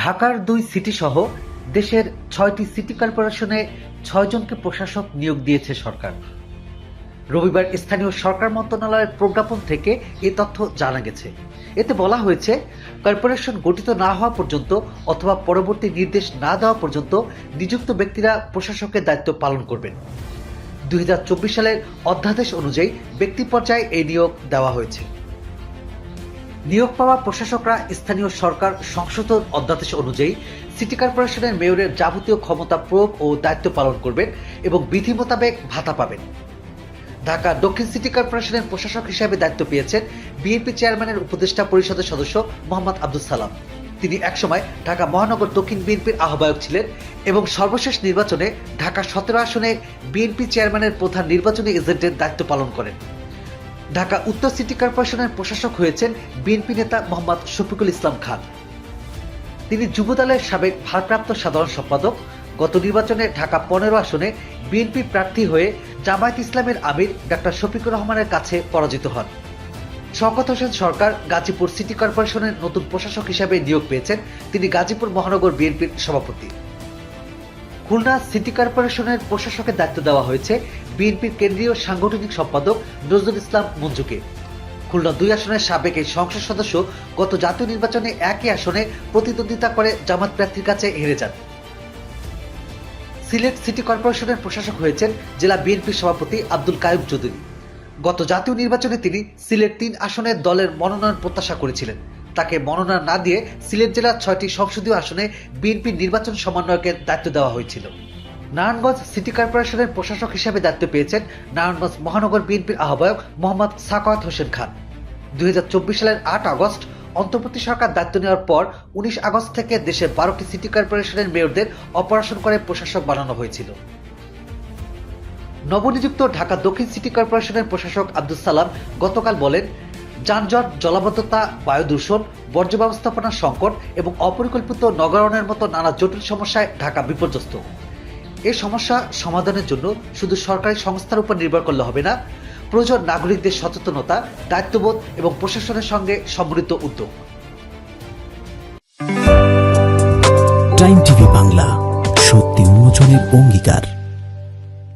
ঢাকার ২ সিটি সহ দেশের ৬টি সিটি কর্পোরেশনে ৬ জনকে প্রশাসক নিয়োগ দিয়েছে সরকার। রবিবার স্থানীয় সরকার মন্ত্রণালয়ের প্রজ্ঞাপন থেকে এ তথ্য জানা গেছে। এতে বলা হয়েছে, কর্পোরেশন গঠিত না হওয়া পর্যন্ত অথবা পরবর্তী নির্দেশ না দেওয়া পর্যন্ত নিযুক্ত ব্যক্তিরা প্রশাসকের দায়িত্ব পালন করবেন। ২০২৪ সালের অধ্যাদেশ অনুযায়ী ব্যক্তি পর্যায়ে এই নিয়োগ দেওয়া হয়েছে। নিয়োগ পাওয়া প্রশাসকরা স্থানীয় সরকার সংশোধন অধ্যাদেশ অনুযায়ী সিটি কর্পোরেশনের মেয়রের যাবতীয় ক্ষমতা প্রয়োগ ও দায়িত্ব পালন করবেন এবং বিধি মোতাবেক ভাতা পাবেন। ঢাকা দক্ষিণ সিটি কর্পোরেশনের প্রশাসক হিসেবে দায়িত্ব পেয়েছেন বিএনপি চেয়ারম্যানের উপদেষ্টা পরিষদের সদস্য মোহাম্মদ আব্দুস সালাম। তিনি একসময় ঢাকা মহানগর দক্ষিণ বিএনপির আহ্বায়ক ছিলেন এবং সর্বশেষ নির্বাচনে ঢাকা ১৭ আসনে বিএনপি চেয়ারম্যানের প্রধান নির্বাচনী এজেন্টের দায়িত্ব পালন করেন। ঢাকা উত্তর সিটি কর্পোরেশনের প্রশাসক হয়েছেন বিএনপি নেতা মোহাম্মদ শফিকুল ইসলাম খান। তিনি যুবদলের সাবেক ভারপ্রাপ্ত সাধারণ সম্পাদক। গত নির্বাচনে ঢাকা ১৫ আসনে বিএনপি প্রার্থী হয়ে জামায়াত ইসলামের আমির ডাক্তার শফিকুর রহমানের কাছে পরাজিত হন। শওকত হোসেন সরকার গাজীপুর সিটি কর্পোরেশনের নতুন প্রশাসক হিসেবে নিয়োগ পেয়েছেন। তিনি গাজীপুর মহানগর বিএনপির সভাপতি। খুলনা সিটি কর্পোরেশনের প্রশাসকের দায়িত্ব দেওয়া হয়েছে বিএনপির কেন্দ্রীয় সাংগঠনিক সম্পাদক নজরুল ইসলাম মঞ্জুকে। খুলনা ২ আসনের সাবেক এই সংসদ সদস্য গত জাতীয় নির্বাচনে একই আসনে প্রতিদ্বন্দ্বিতা করে জামায়াত প্রার্থীর কাছে হেরে যান। সিলেট সিটি কর্পোরেশনের প্রশাসক হয়েছেন জেলা বিএনপির সভাপতি আব্দুল কাইয়ুম চৌধুরী। গত জাতীয় নির্বাচনে তিনি সিলেট ৩ আসনের দলের মনোনয়ন প্রত্যাশা করেছিলেন। তাকে মনোনয়ন না দিয়ে সিলেট জেলার ৬টি সংসদীয় আসনে বিএনপির নির্বাচন সমন্বয়কের দায়িত্ব দেওয়া হয়েছিল। নারায়ণগঞ্জ সিটি কর্পোরেশনের প্রশাসক হিসেবে দায়িত্ব পেয়েছেন নারায়ণগঞ্জ মহানগর বিএনপির আহ্বায়ক মোহাম্মদ সাখাওয়াত হোসেন খান। ২০২৪ সালের ৮ আগস্ট অন্তর্বর্তী সরকার দায়িত্ব নেওয়ার পর ১৯ আগস্ট থেকে দেশের ১২টি সিটি কর্পোরেশনের মেয়রদের অপারেশন করে প্রশাসক বানানো হয়েছিল। নবনিযুক্ত ঢাকা দক্ষিণ সিটি কর্পোরেশনের প্রশাসক আব্দুস সালাম গতকাল বলেন, যানজট, জলাবদ্ধতা, বায়ু দূষণ, বর্জ্য ব্যবস্থাপনার সংকট এবং অপরিকল্পিত নগরায়নের মতো নানা জটিল সমস্যায় ঢাকা বিপর্যস্ত। এই সমস্যা সমাধানের জন্য শুধু সরকারি সংস্থার উপর নির্ভর করলে হবে না, প্রয়োজন নাগরিকদের সচেতনতা, দায়িত্ববোধ এবং প্রশাসনের সঙ্গে সম্মিলিত উদ্যোগ। টাইম টিভি বাংলা, সত্যি উন্মোচনের অঙ্গীকার।